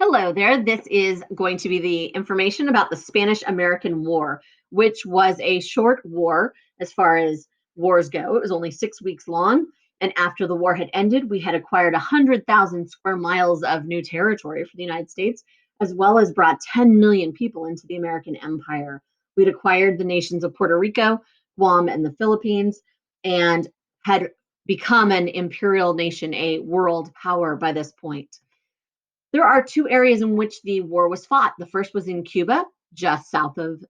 Hello there. This is going to be the information about the Spanish American War, which was a short war as far as wars go. It was only 6 weeks long. And after the war had ended, we had acquired 100,000 square miles of new territory for the United States, as well as brought 10 million people into the American Empire. We'd acquired the nations of Puerto Rico, Guam, and the Philippines, and had become an imperial nation, a world power by this point. There are two areas in which the war was fought. The first was in Cuba, just south of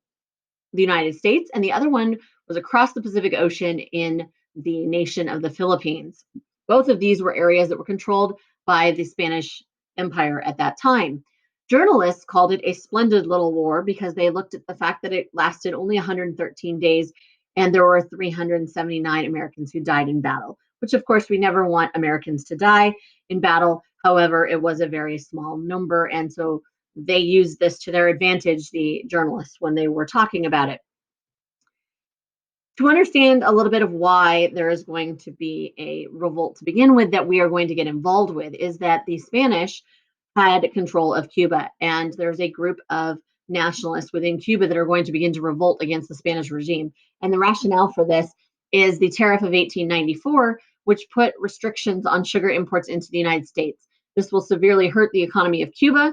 the United States, and the other one was across the Pacific Ocean in the nation of the Philippines. Both of these were areas that were controlled by the Spanish Empire at that time. Journalists called it a splendid little war because they looked at the fact that it lasted only 113 days and there were 379 Americans who died in battle, which of course we never want Americans to die in battle. However, it was a very small number, and so they used this to their advantage, the journalists, when they were talking about it. To understand a little bit of why there is going to be a revolt to begin with that we are going to get involved with is that the Spanish had control of Cuba, and there's a group of nationalists within Cuba that are going to begin to revolt against the Spanish regime. And the rationale for this is the Tariff of 1894, which put restrictions on sugar imports into the United States. This will severely hurt the economy of Cuba,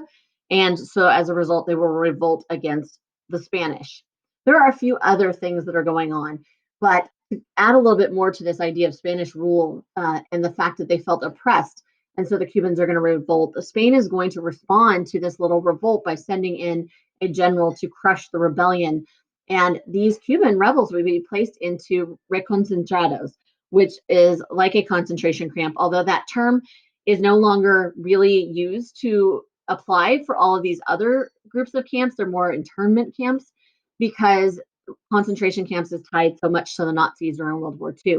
and so as a result, they will revolt against the Spanish. There are a few other things that are going on, but to add a little bit more to this idea of Spanish rule and the fact that they felt oppressed, and so the Cubans are going to revolt. Spain is going to respond to this little revolt by sending in a general to crush the rebellion. And these Cuban rebels will be placed into reconcentrados, which is like a concentration camp, although that term is no longer really used to apply for all of these other groups of camps. They're more internment camps because concentration camps is tied so much to the Nazis during World War II.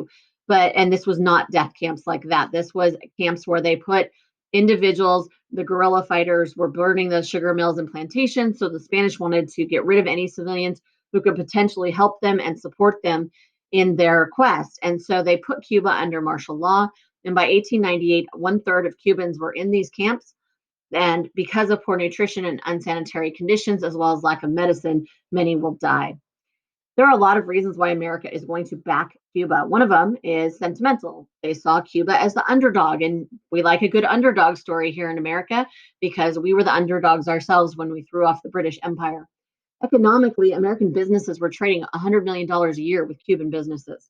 And this was not death camps like that. This was camps where they put individuals, the guerrilla fighters were burning the sugar mills and plantations. So the Spanish wanted to get rid of any civilians who could potentially help them and support them in their quest. And so they put Cuba under martial law. And by 1898, 1/3 of Cubans were in these camps. And because of poor nutrition and unsanitary conditions, as well as lack of medicine, many will die. There are a lot of reasons why America is going to back Cuba. One of them is sentimental. They saw Cuba as the underdog, and we like a good underdog story here in America because we were the underdogs ourselves when we threw off the British Empire. Economically, American businesses were trading $100 million a year with Cuban businesses.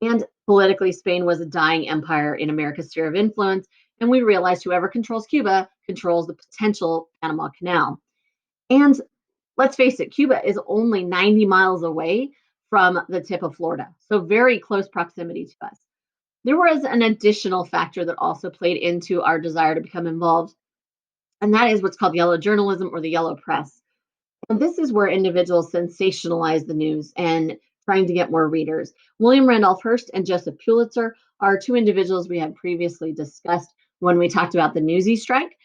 And politically, Spain was a dying empire in America's sphere of influence, and we realized whoever controls Cuba controls the potential Panama Canal. And let's face it, Cuba is only 90 miles away from the tip of Florida, so very close proximity to us. There was an additional factor that also played into our desire to become involved, and that is what's called yellow journalism or the yellow press. And this is where individuals sensationalize the news and trying to get more readers. William Randolph Hearst and Joseph Pulitzer are two individuals we had previously discussed when we talked about the Newsy strike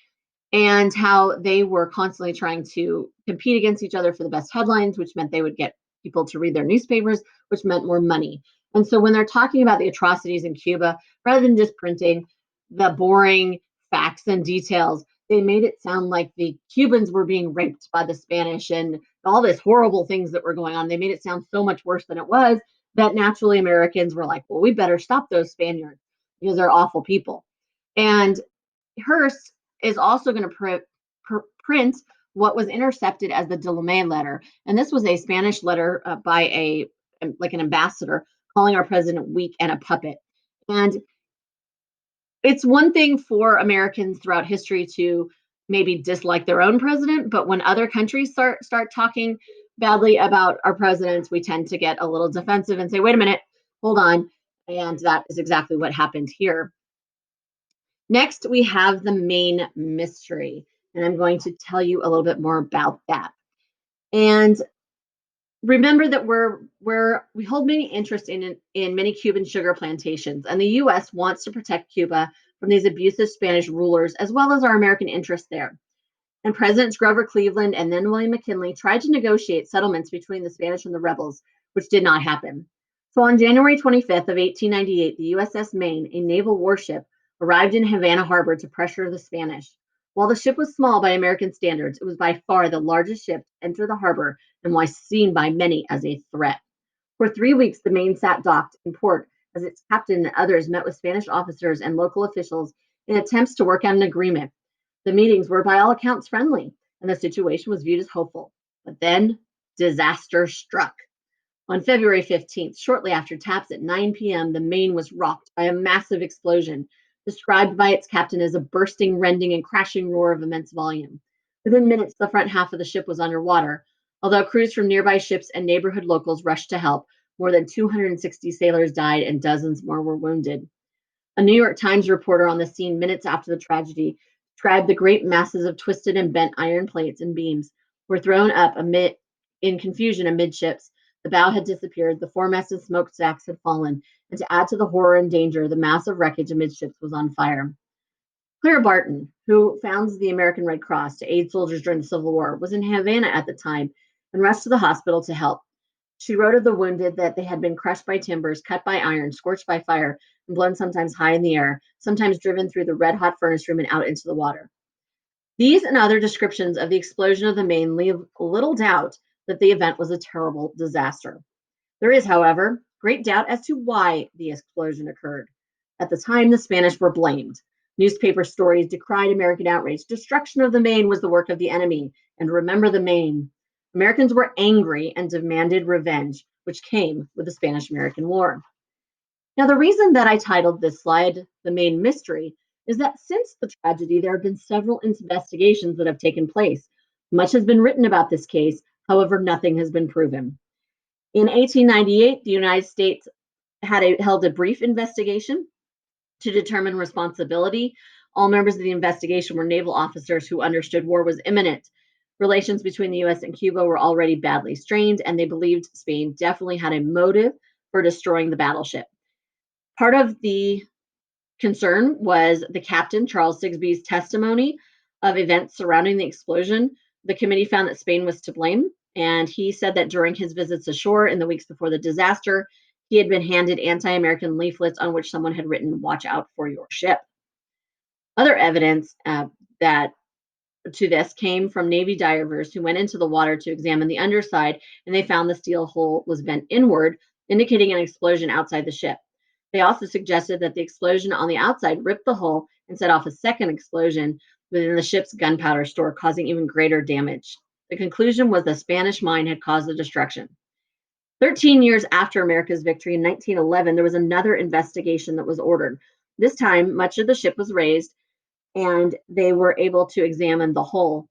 and how they were constantly trying to compete against each other for the best headlines, which meant they would get people to read their newspapers, which meant more money. And so when they're talking about the atrocities in Cuba, rather than just printing the boring facts and details, they made it sound like the Cubans were being raped by the Spanish and all these horrible things that were going on. They made it sound so much worse than it was that naturally Americans were like, well, we better stop those Spaniards because they're awful people. And Hearst is also going to print what was intercepted as the Delaunay letter. And this was a Spanish letter by an ambassador calling our president weak and a puppet. And it's one thing for Americans throughout history to maybe dislike their own president, but when other countries start talking badly about our presidents, we tend to get a little defensive and say, wait a minute, hold on. And that is exactly what happened here. Next, we have the main mystery, and I'm going to tell you a little bit more about that. And remember that we hold many interest in many Cuban sugar plantations, and the U.S. wants to protect Cuba from these abusive Spanish rulers, as well as our American interests there. And Presidents Grover Cleveland and then William McKinley tried to negotiate settlements between the Spanish and the rebels, which did not happen. So on January 25th of 1898, the USS Maine, a naval warship, arrived in Havana Harbor to pressure the Spanish. While the ship was small by American standards, it was by far the largest ship to enter the harbor and was seen by many as a threat. For 3 weeks, the Maine sat docked in port as its captain and others met with Spanish officers and local officials in attempts to work out an agreement. The meetings were, by all accounts, friendly, and the situation was viewed as hopeful. But then disaster struck. On February 15th, shortly after taps at 9 p.m., the Maine was rocked by a massive explosion, described by its captain as a bursting, rending, and crashing roar of immense volume. Within minutes, the front half of the ship was underwater. Although crews from nearby ships and neighborhood locals rushed to help, more than 260 sailors died and dozens more were wounded. A New York Times reporter on the scene minutes after the tragedy described the great masses of twisted and bent iron plates and beams were thrown up in confusion amidships. The bow had disappeared, the foremast and smokestacks had fallen, and to add to the horror and danger, the mass of wreckage amidships was on fire. Clara Barton, who founds the American Red Cross to aid soldiers during the Civil War, was in Havana at the time and rushed to the hospital to help. She wrote of the wounded that they had been crushed by timbers, cut by iron, scorched by fire, and blown sometimes high in the air, sometimes driven through the red hot furnace room and out into the water. These and other descriptions of the explosion of the Maine leave little doubt that the event was a terrible disaster. There is, however, great doubt as to why the explosion occurred. At the time, the Spanish were blamed. Newspaper stories decried American outrage. Destruction of the Maine was the work of the enemy, and remember the Maine. Americans were angry and demanded revenge, which came with the Spanish-American War. Now, the reason that I titled this slide The Maine Mystery is that since the tragedy, there have been several investigations that have taken place. Much has been written about this case, however, nothing has been proven. In 1898, the United States held a brief investigation to determine responsibility. All members of the investigation were naval officers who understood war was imminent. Relations between the US and Cuba were already badly strained, and they believed Spain definitely had a motive for destroying the battleship. Part of the concern was the captain, Charles Sigsbee's testimony of events surrounding the explosion. The committee found that Spain was to blame, and he said that during his visits ashore in the weeks before the disaster, he had been handed anti-American leaflets on which someone had written, "Watch out for your ship." Other evidence that to this came from Navy divers who went into the water to examine the underside, and they found the steel hull was bent inward, indicating an explosion outside the ship. They also suggested that the explosion on the outside ripped the hull and set off a second explosion within the ship's gunpowder store, causing even greater damage. The conclusion was the Spanish mine had caused the destruction. 13 years after America's victory in 1911, there was another investigation that was ordered. This time, much of the ship was raised, and they were able to examine the hull.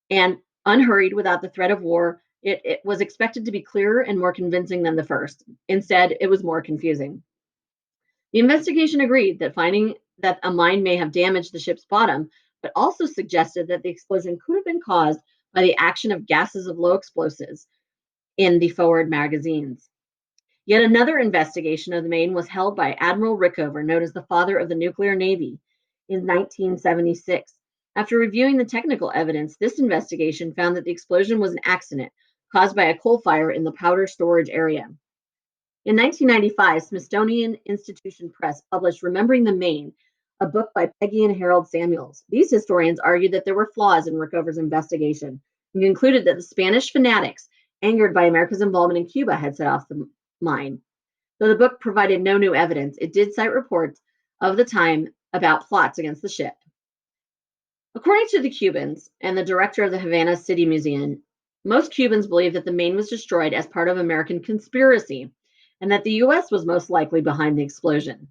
And unhurried, without the threat of war, it was expected to be clearer and more convincing than the first. Instead, it was more confusing. The investigation agreed that finding that a mine may have damaged the ship's bottom, but also suggested that the explosion could have been caused by the action of gases of low explosives in the forward magazines. Yet another investigation of the Maine was held by Admiral Rickover, known as the father of the nuclear navy, in 1976. After reviewing the technical evidence, this investigation found that the explosion was an accident caused by a coal fire in the powder storage area. In 1995, Smithsonian Institution Press published Remembering the Maine, a book by Peggy and Harold Samuels. These historians argued that there were flaws in Rickover's investigation and concluded that the Spanish fanatics, angered by America's involvement in Cuba, had set off the mine. Though the book provided no new evidence, it did cite reports of the time about plots against the ship. According to the Cubans and the director of the Havana City Museum, most Cubans believe that the Maine was destroyed as part of American conspiracy and that the US was most likely behind the explosion.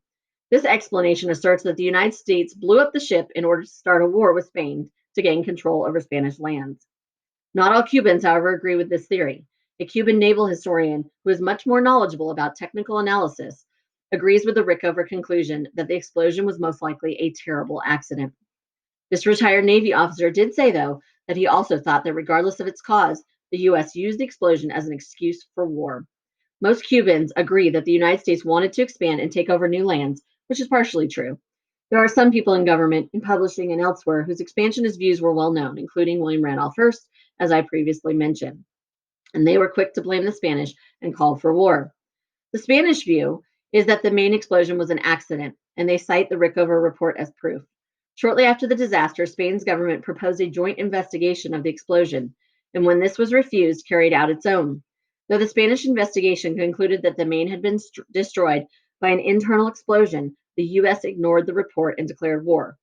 This explanation asserts that the United States blew up the ship in order to start a war with Spain to gain control over Spanish lands. Not all Cubans, however, agree with this theory. A Cuban naval historian who is much more knowledgeable about technical analysis agrees with the Rickover conclusion that the explosion was most likely a terrible accident. This retired Navy officer did say, though, that he also thought that regardless of its cause, the US used the explosion as an excuse for war. Most Cubans agree that the United States wanted to expand and take over new lands, which is partially true. There are some people in government, in publishing, and elsewhere whose expansionist views were well known, including William Randolph Hearst, as I previously mentioned. And they were quick to blame the Spanish and called for war. The Spanish view is that the Maine explosion was an accident, and they cite the Rickover report as proof. Shortly after the disaster, Spain's government proposed a joint investigation of the explosion, and when this was refused, carried out its own. Though the Spanish investigation concluded that the main had been destroyed by an internal explosion, the US ignored the report and declared war.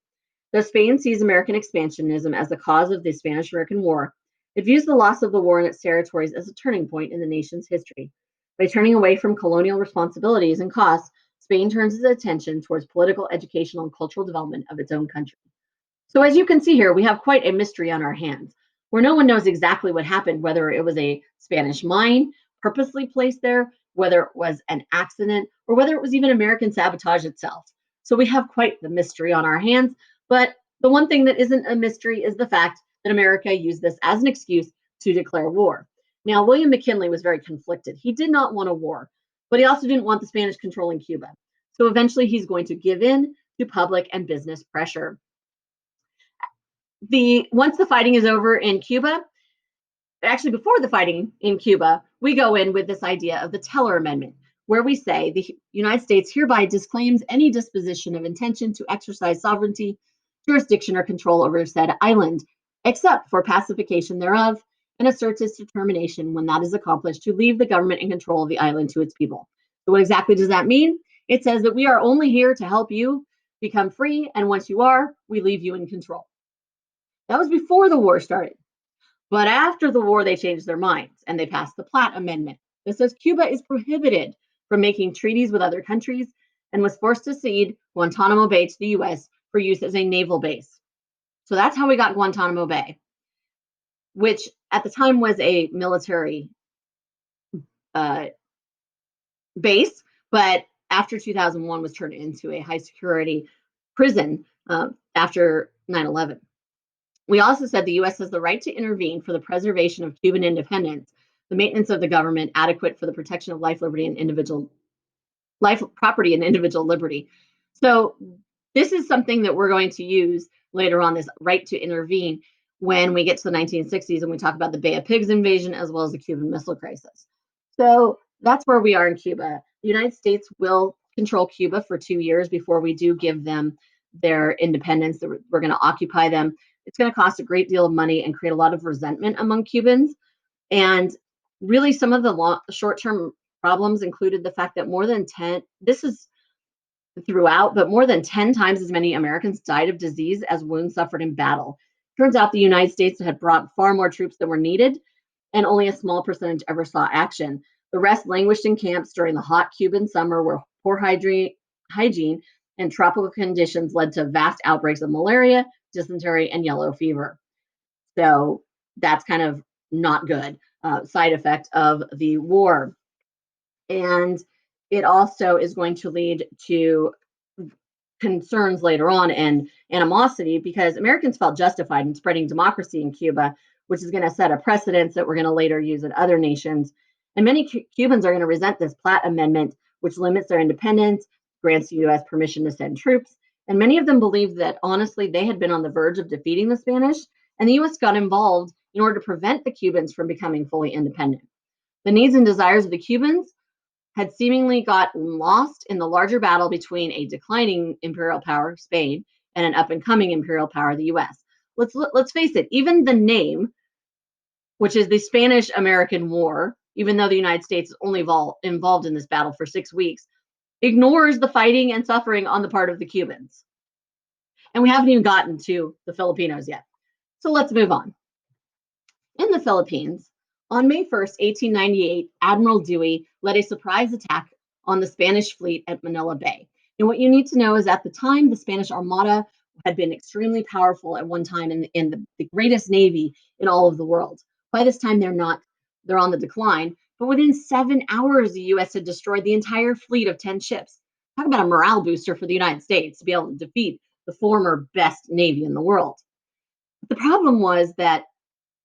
Though Spain sees American expansionism as the cause of the Spanish American War, it views the loss of the war and its territories as a turning point in the nation's history. By turning away from colonial responsibilities and costs, Spain turns its attention towards political, educational, and cultural development of its own country. So, as you can see here, we have quite a mystery on our hands, where no one knows exactly what happened, whether it was a Spanish mine purposely placed there, whether it was an accident, or whether it was even American sabotage itself. So, we have quite the mystery on our hands. But the one thing that isn't a mystery is the fact that America used this as an excuse to declare war. Now, William McKinley was very conflicted. He did not want a war, but he also didn't want the Spanish controlling Cuba. So eventually he's going to give in to public and business pressure. Once the fighting is over in Cuba, actually before the fighting in Cuba, we go in with this idea of the Teller Amendment, where we say the United States hereby disclaims any disposition of intention to exercise sovereignty, jurisdiction, or control over said island, except for pacification thereof, and asserts its determination, when that is accomplished, to leave the government and control of the island to its people. So what exactly does that mean? It says that we are only here to help you become free, and once you are, we leave you in control. That was before the war started. But after the war, they changed their minds and they passed the Platt Amendment that says Cuba is prohibited from making treaties with other countries and was forced to cede Guantanamo Bay to the US for use as a naval base. So that's how we got Guantanamo Bay, which at the time was a military uh, base, but after 2001 was turned into a high security prison after 9/11. We also said the U.S. has the right to intervene for the preservation of Cuban independence, the maintenance of the government adequate for the protection of life, liberty, and individual life, property, and individual liberty. So this is something that we're going to use later on, this right to intervene, when we get to the 1960s and we talk about the Bay of Pigs invasion as well as the Cuban Missile Crisis. So that's where we are in Cuba. The United States will control Cuba for 2 years before we do give them their independence. We're going to occupy them. It's going to cost a great deal of money and create a lot of resentment among Cubans. And really, some of the short-term problems included the fact that more than 10, this is throughout, but more than 10 times as many Americans died of disease as wounds suffered in battle. Turns out the United States had brought far more troops than were needed, and only a small percentage ever saw action. The rest languished in camps during the hot Cuban summer, where poor hygiene and tropical conditions led to vast outbreaks of malaria, dysentery, and yellow fever. So that's kind of not good side effect of the war. And it also is going to lead to concerns later on and animosity, because Americans felt justified in spreading democracy in Cuba, which is going to set a precedence that we're going to later use in other nations. And many Cubans are going to resent this Platt Amendment, which limits their independence, grants the U.S. permission to send troops. And many of them believe that, honestly, they had been on the verge of defeating the Spanish, and the U.S. got involved in order to prevent the Cubans from becoming fully independent. The needs and desires of the Cubans had seemingly got lost in the larger battle between a declining imperial power, Spain, and an up-and-coming imperial power, the U.S. Let's face it, even the name, which is the Spanish-American War, even though the United States is only involved in this battle for 6 weeks, ignores the fighting and suffering on the part of the Cubans. And we haven't even gotten to the Filipinos yet. So let's move on. In the Philippines, on May 1st, 1898, Admiral Dewey led a surprise attack on the Spanish fleet at Manila Bay. And what you need to know is, at the time, the Spanish Armada had been extremely powerful at one time in the greatest navy in all of the world. By this time, they're on the decline. But within 7 hours, the U.S. had destroyed the entire fleet of 10 ships. Talk about a morale booster for the United States to be able to defeat the former best navy in the world. But the problem was that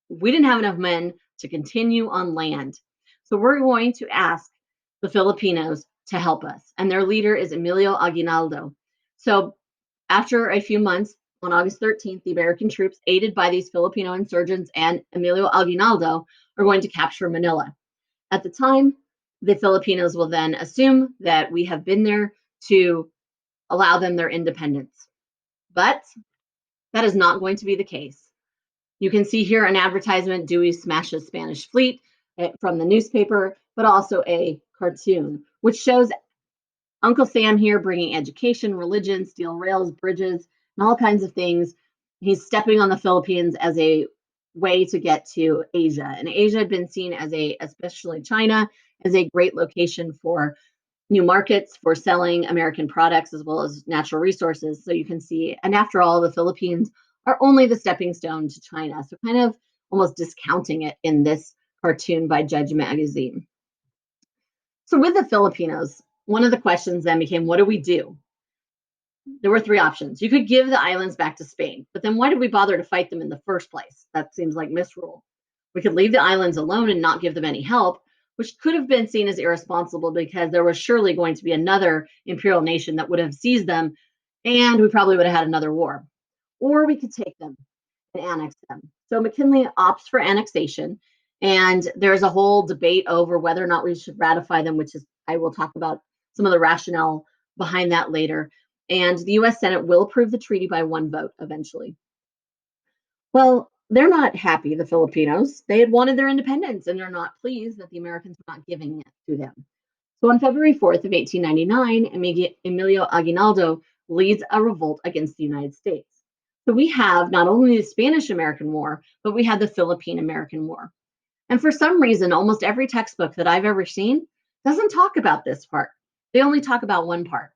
we didn't have enough men to continue on land. So we're going to ask the Filipinos to help us. And their leader is Emilio Aguinaldo. So after a few months, on August 13th, the American troops, aided by these Filipino insurgents and Emilio Aguinaldo, are going to capture Manila. At the time, the Filipinos will then assume that we have been there to allow them their independence. But That is not going to be the case. You can see here an advertisement, Dewey smashes Spanish fleet from the newspaper, but also a cartoon, which shows Uncle Sam here bringing education, religion, steel rails, bridges, and all kinds of things. He's stepping on the Philippines as a way to get to Asia. And Asia had been seen as especially China, as a great location for new markets for selling American products as well as natural resources. So you can see, and after all, the Philippines are only the stepping stone to China. So kind of almost discounting it in this cartoon by Judge Magazine. So with the Filipinos, one of the questions then became, what do we do? There were three options. You could give the islands back to Spain, but then why did we bother to fight them in the first place? That seems like misrule. We could leave the islands alone and not give them any help, which could have been seen as irresponsible because there was surely going to be another imperial nation that would have seized them, and we probably would have had another war. Or we could take them and annex them. So McKinley opts for annexation, and there's a whole debate over whether or not we should ratify them, which is, I will talk about some of the rationale behind that later. And the US Senate will approve the treaty by one vote eventually. Well, they're not happy, the Filipinos. They had wanted their independence, and they're not pleased that the Americans were not giving it to them. So on February 4th of 1899, Emilio Aguinaldo leads a revolt against the United States. So we have not only the Spanish-American War, but we have the Philippine-American War. And for some reason, almost every textbook that I've ever seen doesn't talk about this part. They only talk about one part.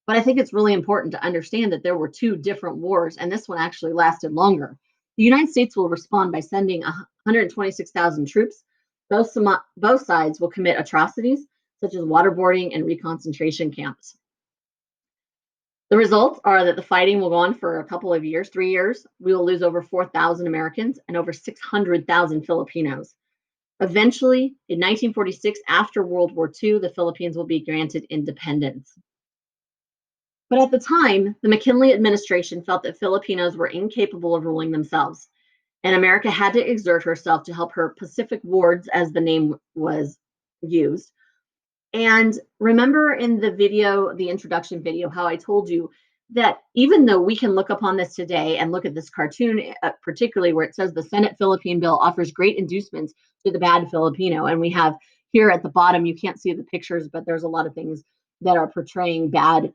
But I think it's really important to understand that there were two different wars, and this one actually lasted longer. The United States will respond by sending 126,000 troops. Both sides will commit atrocities, such as waterboarding and reconcentration camps. The results are that the fighting will go on for a couple of years, 3 years. We will lose over 4,000 Americans and over 600,000 Filipinos. Eventually, in 1946, after World War II, the Philippines will be granted independence. But at the time, the McKinley administration felt that Filipinos were incapable of ruling themselves, and America had to exert herself to help her Pacific wards, as the name was used. And remember in the video, the introduction video, how I told you that even though we can look upon this today and look at this cartoon, particularly where it says the Senate Philippine bill offers great inducements to the bad Filipino. And we have here at the bottom, you can't see the pictures, but there's a lot of things that are portraying bad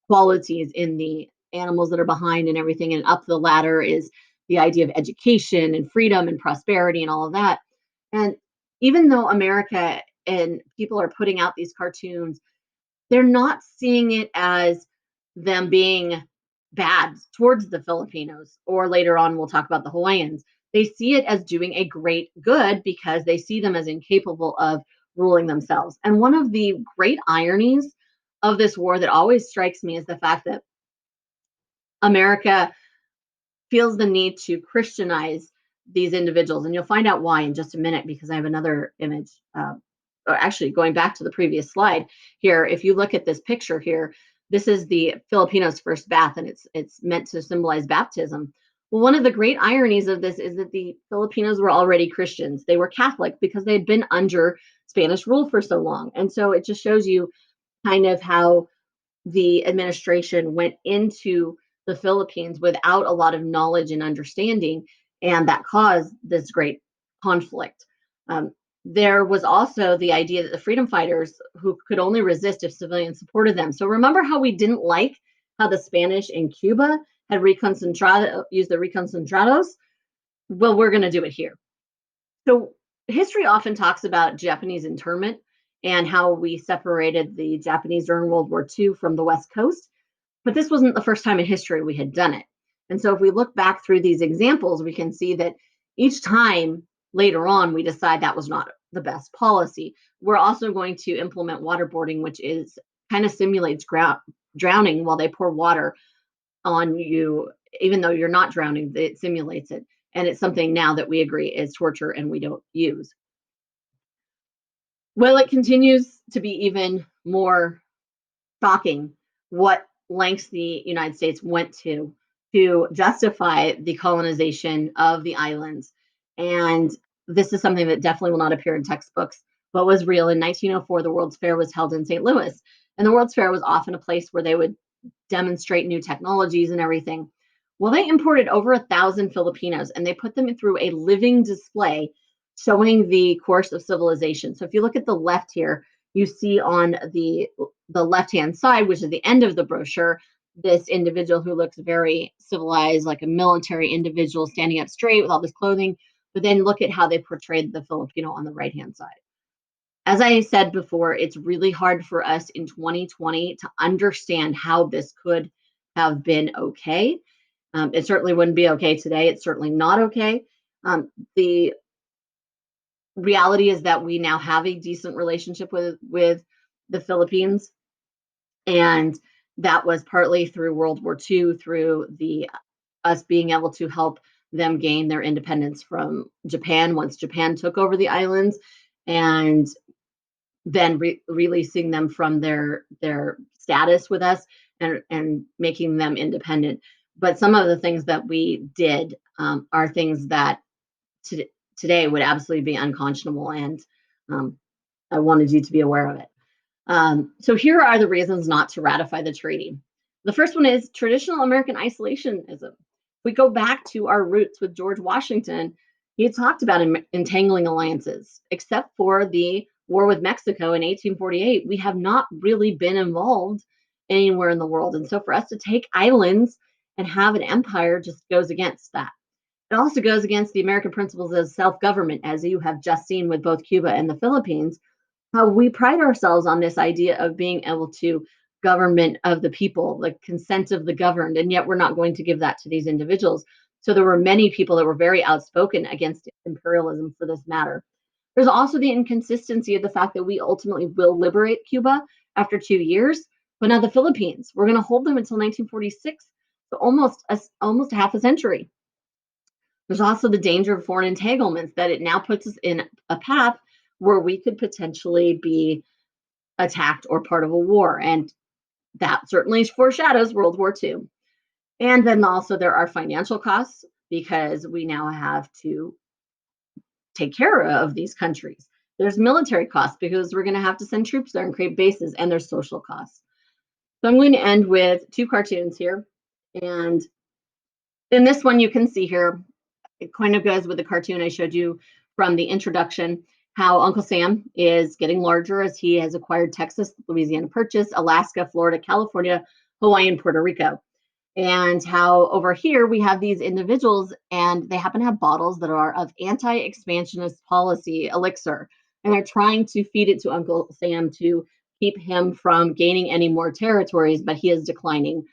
qualities in the animals that are behind and everything. And up the ladder is the idea of education and freedom and prosperity and all of that. And even though America and people are putting out these cartoons, they're not seeing it as them being bad towards the Filipinos, or later on, we'll talk about the Hawaiians. They see it as doing a great good because they see them as incapable of ruling themselves. And one of the great ironies of this war that always strikes me is the fact that America feels the need to Christianize these individuals. And you'll find out why in just a minute, because I have another image. Or actually, going back to the previous slide here, if you look at this picture here, this is the Filipinos' first bath, and it's meant to symbolize baptism. Well, one of the great ironies of this is that the Filipinos were already Christians. They were Catholic because they had been under Spanish rule for so long. And so it just shows you kind of how the administration went into the Philippines without a lot of knowledge and understanding, and that caused this great conflict. There was also the idea that the freedom fighters who could only resist if civilians supported them. So remember how we didn't like how the Spanish in Cuba had used the reconcentrados? Well, we're going to do it here. So history often talks about Japanese internment and how we separated the Japanese during World War II from the West Coast. But this wasn't the first time in history we had done it. And so if we look back through these examples, we can see that each time later on, we decide that was not the best policy. We're also going to implement waterboarding, which is kind of simulates drowning while they pour water on you, even though you're not drowning, it simulates it. And it's something now that we agree is torture and we don't use. Well, it continues to be even more shocking what lengths the United States went to justify the colonization of the islands. And this is something that definitely will not appear in textbooks, but was real. In 1904, the World's Fair was held in St. Louis. And the World's Fair was often a place where they would demonstrate new technologies and everything. Well, they imported over 1,000 Filipinos and they put them through a living display showing the course of civilization. So if you look at the left here, you see on the left-hand side, which is the end of the brochure, this individual who looks very civilized, like a military individual standing up straight with all this clothing. But then look at how they portrayed the Filipino on the right-hand side. As I said before, it's really hard for us in 2020 to understand how this could have been okay. It certainly wouldn't be okay today. It's certainly not okay. The reality is that we now have a decent relationship with the Philippines, and that was partly through World War II, through the us being able to help them gain their independence from Japan once Japan took over the islands, and then releasing them from their status with us and making them independent. But some of the things that we did are things that to, today would absolutely be unconscionable, and um, I wanted you to be aware of it. So here are the reasons not to ratify the treaty. The first one is traditional American isolationism. We go back to our roots with George Washington. He had talked about entangling alliances. Except for the war with Mexico in 1848, we have not really been involved anywhere in the world. And so for us to take islands and have an empire just goes against that. It also goes against the American principles of self-government, as you have just seen with both Cuba and the Philippines, how we pride ourselves on this idea of being able to government of the people, the consent of the governed, and yet we're not going to give that to these individuals. So there were many people that were very outspoken against imperialism for this matter. There's also the inconsistency of the fact that we ultimately will liberate Cuba after 2 years, but now the Philippines, we're going to hold them until 1946, so almost half a century. There's also the danger of foreign entanglements that it now puts us in a path where we could potentially be attacked or part of a war. And that certainly foreshadows World War II. And then also there are financial costs because we now have to take care of these countries. There's military costs because we're going to have to send troops there and create bases, and there's social costs. So I'm going to end with two cartoons here. And in this one, you can see here, it kind of goes with the cartoon I showed you from the introduction, how Uncle Sam is getting larger as he has acquired Texas, Louisiana Purchase, Alaska, Florida, California, Hawaii, and Puerto Rico. And how over here we have these individuals and they happen to have bottles that are of anti-expansionist policy elixir. And they're trying to feed it to Uncle Sam to keep him from gaining any more territories, but he is declining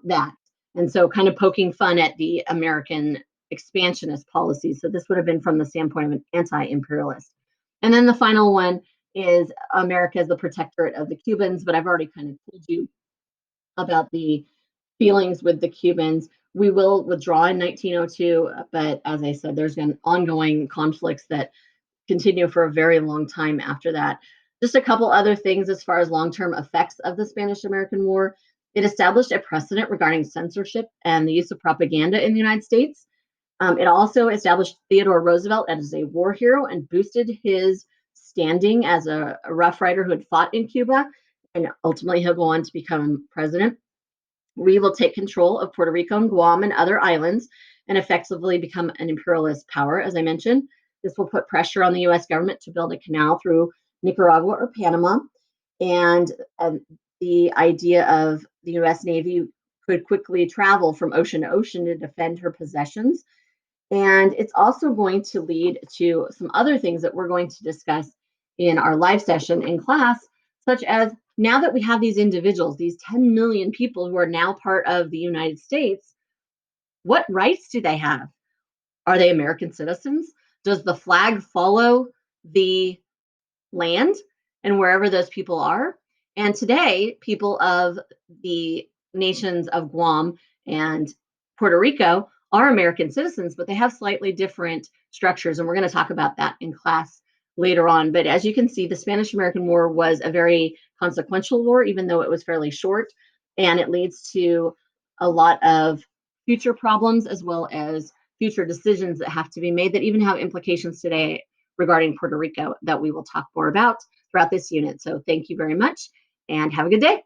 that. And so kind of poking fun at the American expansionist policy. So this would have been from the standpoint of an anti-imperialist. And then the final one is America as the protectorate of the Cubans, but I've already kind of told you about the feelings with the Cubans. We will withdraw in 1902, but as I said, there's been ongoing conflicts that continue for a very long time after that. Just a couple other things as far as long-term effects of the Spanish-American War. It established a precedent regarding censorship and the use of propaganda in the United States. It also established Theodore Roosevelt as a war hero and boosted his standing as a Rough Rider who had fought in Cuba, and ultimately he'll go on to become president. We will take control of Puerto Rico and Guam and other islands and effectively become an imperialist power, as I mentioned. This will put pressure on the US government to build a canal through Nicaragua or Panama. And the idea of the US Navy could quickly travel from ocean to ocean to defend her possessions. And it's also going to lead to some other things that we're going to discuss in our live session in class, such as now that we have these individuals, these 10 million people who are now part of the United States, what rights do they have? Are they American citizens? Does the flag follow the land and wherever those people are? And today, people of the nations of Guam and Puerto Rico are American citizens, but they have slightly different structures. And we're going to talk about that in class later on. But as you can see, the Spanish-American War was a very consequential war, even though it was fairly short. And it leads to a lot of future problems as well as future decisions that have to be made that even have implications today regarding Puerto Rico that we will talk more about throughout this unit. So thank you very much and have a good day.